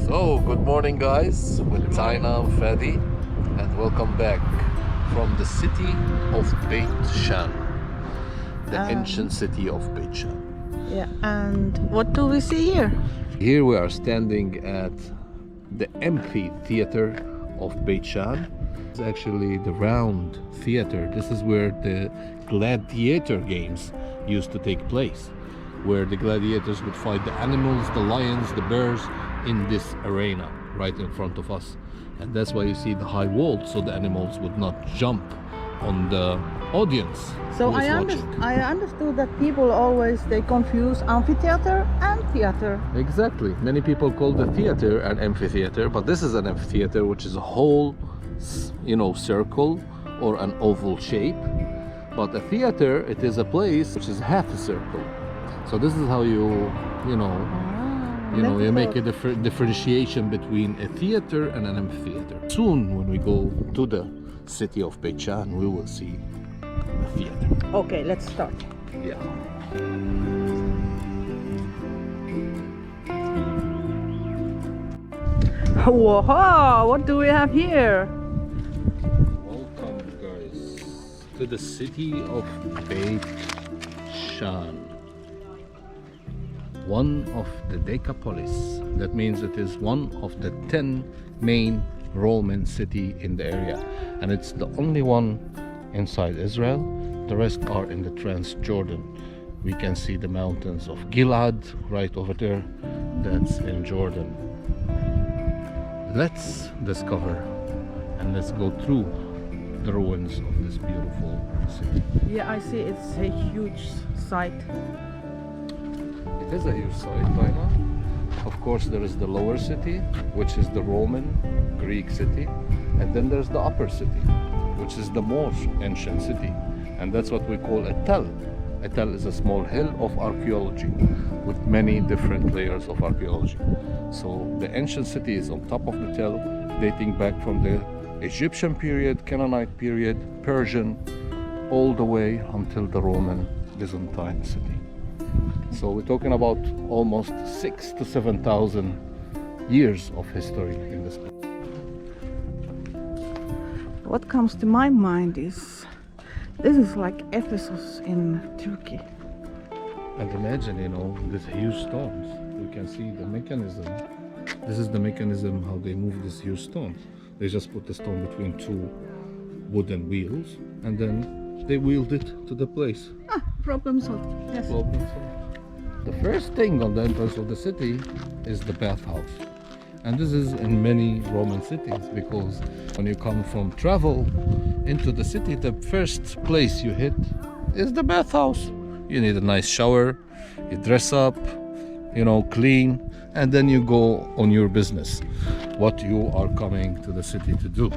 So, good morning guys, with Taina and Fadi, and welcome back from the city of BEIT SHEAN, the ancient city of BEIT SHEAN. Yeah, and what do we see here? Here we are standing at the amphitheater of BEIT SHEAN. It's actually the round theater. This is where the gladiator games used to take place, where the gladiators would fight the animals, the lions, the bears, in this arena right in front of us. And that's why you see the high wall, so the animals would not jump on the audience. So I understood that people always they confuse amphitheater and theater. Exactly. Many people call the theater an amphitheater, but this is an amphitheater, which is a whole, circle or an oval shape. But a theater, it is a place which is half a circle. So this is how you make a differentiation between a theater and an amphitheater. Soon, when we go to the city of BEIT SHEAN, we will see the theater. Okay, let's start. Yeah. Whoa! What do we have here? Welcome, guys, to the city of BEIT SHEAN. One of the Decapolis. That means it is one of the 10 main Roman city in the area, and it's the only one inside Israel. The rest are in the Transjordan. We can see the mountains of Gilad right over there. That's in Jordan. Let's discover and let's go through the ruins of this beautiful city. Yeah, I see it's a huge site. It is a huge site, Taina. Of course, there is the lower city, which is the Roman Greek city, and then there's the upper city, which is the most ancient city, and that's what we call a tell. A tell is a small hill of archaeology with many different layers of archaeology. So the ancient city is on top of the tell, dating back from the Egyptian period, Canaanite period, Persian, all the way until the Roman Byzantine city. So we're talking about almost 6,000 to 7,000 years of history in this place. What comes to my mind is this is like Ephesus in Turkey. And imagine, these huge stones. You can see the mechanism. This is the mechanism how they move these huge stones. They just put the stone between two wooden wheels, and then they wheeled it to the place. Problem solved. Yes. Problem solved. The first thing on the entrance of the city is the bathhouse. And this is in many Roman cities, because when you come from travel into the city, the first place you hit is the bathhouse. You need a nice shower, you dress up, clean, and then you go on your business, what you are coming to the city to do.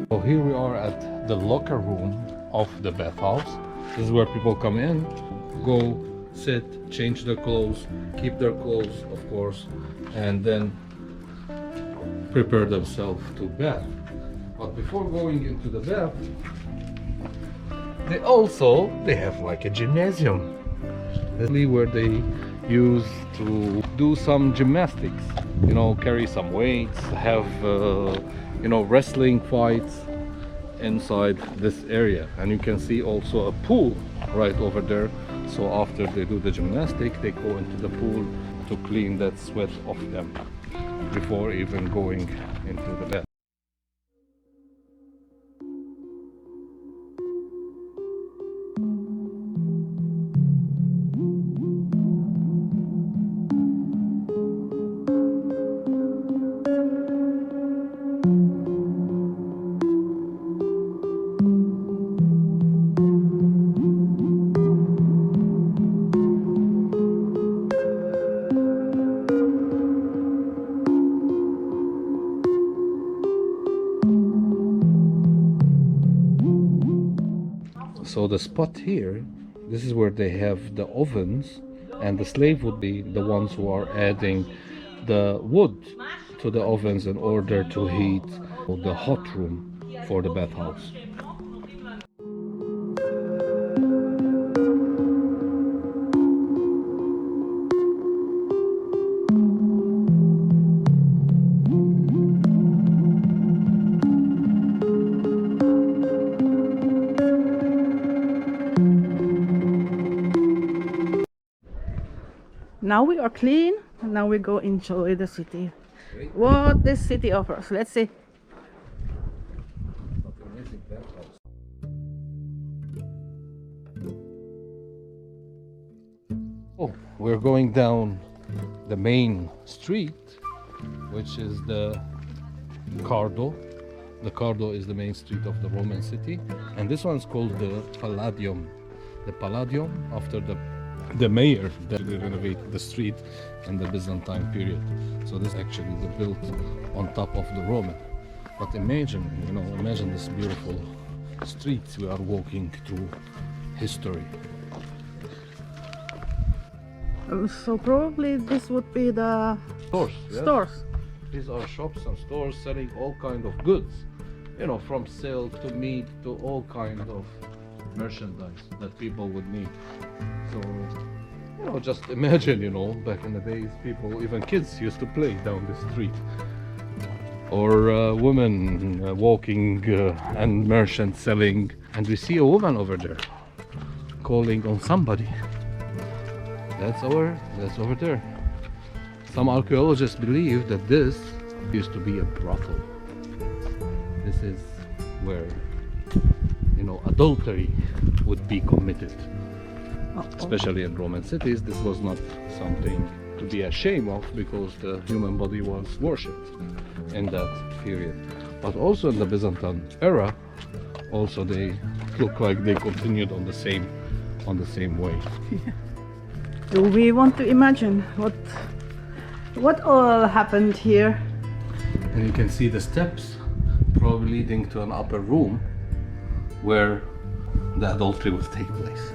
So here we are at the locker room of the bathhouse. This is where people come in, go, sit, change their clothes, keep their clothes, of course, and then prepare themselves to bath. But before going into the bath, they have like a gymnasium. Where they use to do some gymnastics, carry some weights, have wrestling fights inside this area. And you can see also a pool right over there. So after they do the gymnastic, they go into the pool to clean that sweat off them before even going into the bath. So the spot here, this is where they have the ovens, and the slave would be the ones who are adding the wood to the ovens in order to heat the hot room for the bathhouse. Now we are clean, and now we go enjoy the city. What this city offers. Let's see. Oh, we're going down the main street, which is the Cardo. The Cardo is the main street of the Roman city, and this one's called the Palladium. The Palladium after the mayor that renovated the street in the Byzantine period. So this actually was built on top of the Roman. But imagine, imagine this beautiful streets we are walking through history. So probably this would be the Stores. Yes. stores. These are shops and stores selling all kind of goods, from silk to meat to all kind of merchandise that people would need. So, just imagine, back in the days, people, even kids, used to play down the street, or women walking and merchants selling, and we see a woman over there calling on somebody. That's over there. Some archaeologists believe that this used to be a brothel. This is where, adultery would be committed. Especially in Roman cities, this was not something to be ashamed of because the human body was worshipped in that period. But also in the Byzantine era, also they look like they continued on the same way. Do we want to imagine what all happened here? And you can see the steps probably leading to an upper room where the adultery would take place.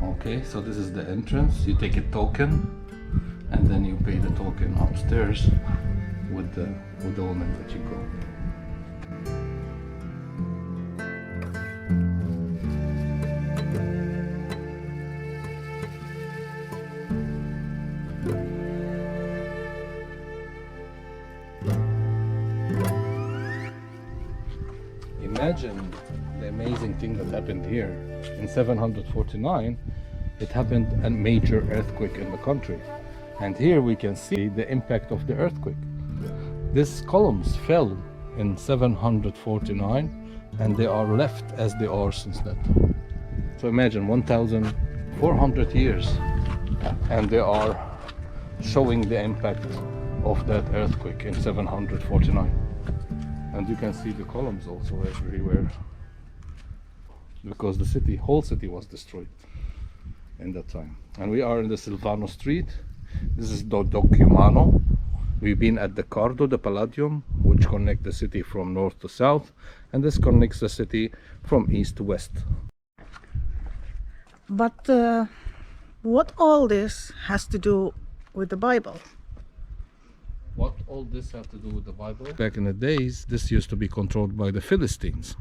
Okay, so this is the entrance. You take a token and then you pay the token upstairs with the woman that you go. Imagine the amazing thing that happened here. In 749, it happened a major earthquake in the country. And here we can see the impact of the earthquake. These columns fell in 749 and they are left as they are since that. So imagine 1,400 years and they are showing the impact of that earthquake in 749. And you can see the columns also everywhere because the whole city was destroyed in that time. And we are in the Silvano Street. This is the Documano. We've been at the Cardo, the Palladium, which connects the city from north to south, and this connects the city from east to west. But what all this has to do with the Bible? What all this have to do with the Bible? Back in the days, this used to be controlled by the Philistines.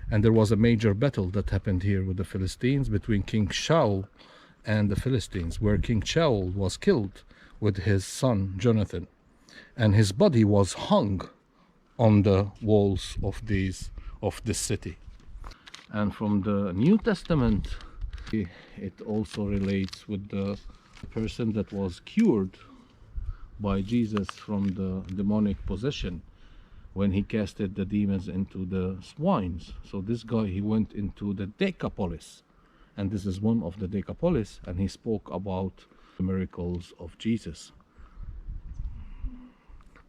And there was a major battle that happened here with the Philistines between King Saul and the Philistines, where King Saul was killed with his son Jonathan. And his body was hung on the walls of this city. And from the New Testament, it also relates with the person that was cured by Jesus from the demonic possession when he casted the demons into the swines. So this guy, he went into the Decapolis, and this is one of the Decapolis, and he spoke about the miracles of Jesus.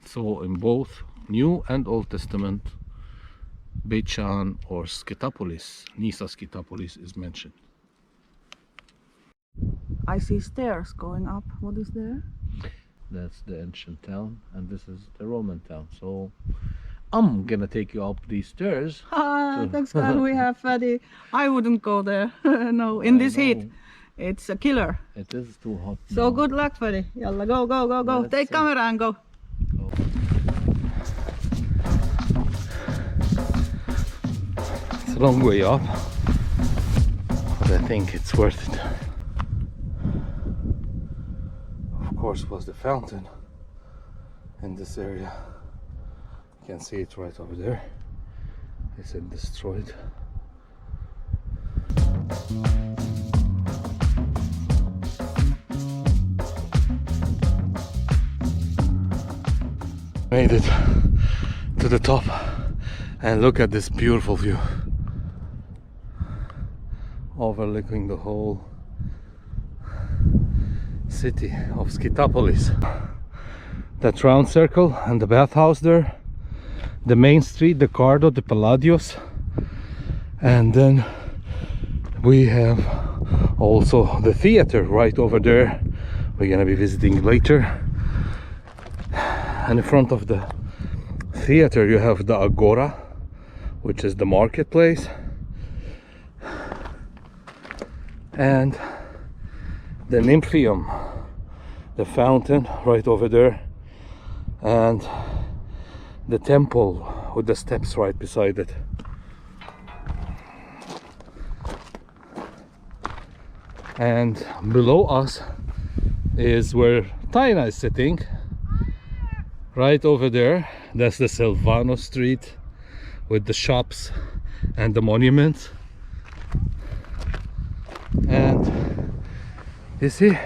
So in both New and Old Testament, BEIT SHEAN or Scythopolis, Nisa Scythopolis is mentioned. I see stairs going up. What is there? That's the ancient town, and this is the Roman town. So I'm gonna take you up these stairs. Thanks God we have Freddy. I wouldn't go there. No, in this heat. It's a killer. It is too hot. So now. good luck, Freddy. Yalla, go, go, go, go. Let's Take see. camera and go. It's a long way up, but I think it's worth it. Of course, was the fountain in this area. You can see it right over there. It's destroyed. made it to the top, and look at this beautiful view overlooking the whole city of Scythopolis. That round circle and the bathhouse there, the main street, the Cardo, the Palladios, and then we have also the theater right over there. We're gonna be visiting later. And in front of the theater you have the Agora, which is the marketplace, and the Nymphium, the fountain right over there, and the temple with the steps right beside it. And below us is where Taina is sitting, right over there. That's the Silvano Street with the shops and the monuments. And you see,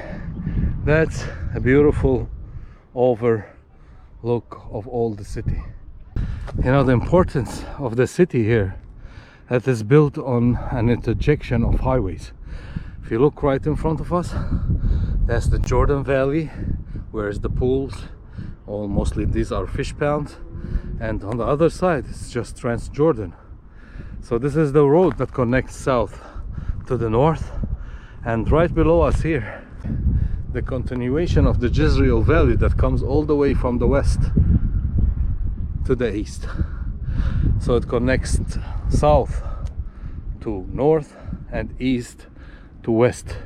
that's a beautiful overlook of all the city. You know, the importance of the city here, that is built on an intersection of highways. If you look right in front of us, that's the Jordan Valley, where's the pools, or mostly these are fish ponds, and on the other side it's just Transjordan. So this is the road that connects south to the north, and right below us here, the continuation of the Jezreel Valley that comes all the way from the west to the east. So it connects south to north and east to west.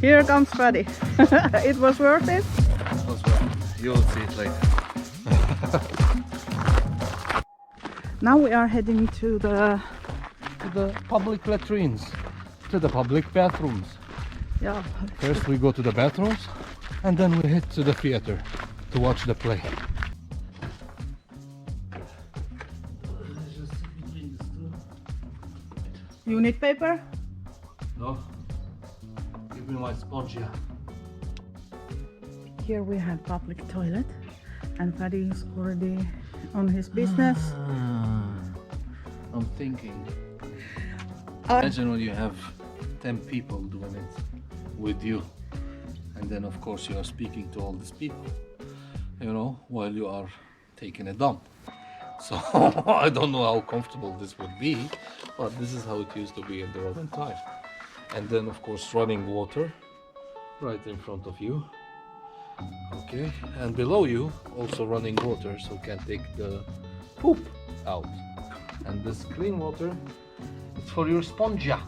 Here comes Paddy. It was worth it. It was worth it. You'll see it later. Now we are heading to the public latrines, to the public bathrooms. yeah. First we go to the bathrooms, and then we head to the theater to watch the play. You need paper? No? Give me my sponge, yeah. Here we have public toilet, and Paddy is already on his business. I'm thinking. Imagine when you have 10 people doing it with you, and then of course you are speaking to all these people, you know, while you are taking a dump. So I don't know how comfortable this would be, but this is how it used to be in the Roman time. And then of course running water right in front of you. Okay, and below you also running water, so you can take the poop out. And this clean water, it's for your spongia.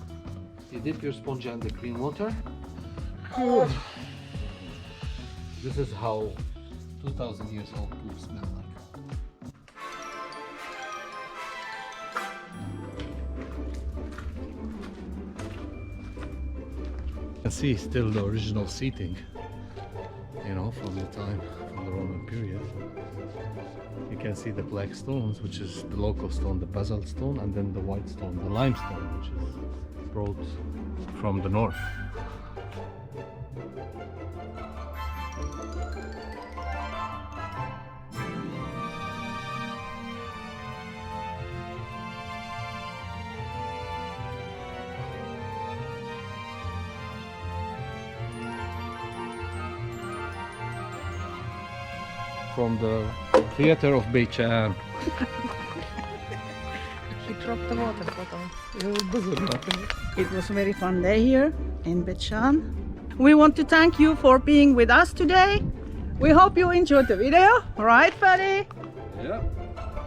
You dip your spongia in the clean water. This is how 2000 years old poop smell like. You can see still the original seating, you know, from the time, from the Roman period. You can see the black stones, which is the local stone, the basalt stone, and then the white stone, the limestone, which is brought from the north. From the theater of BEIT SHEAN. She dropped the water bottle. It was a very fun day here in BEIT SHEAN. We want to thank you for being with us today. We hope you enjoyed the video, right, Paddy? Yeah,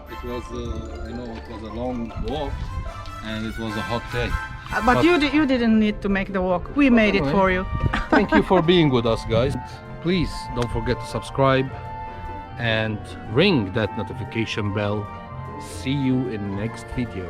it was, you know, it was a long walk and it was a hot day. But you didn't need to make the walk. We made it for you. Thank you for being with us, guys. Please don't forget to subscribe and ring that notification bell. See you in next video.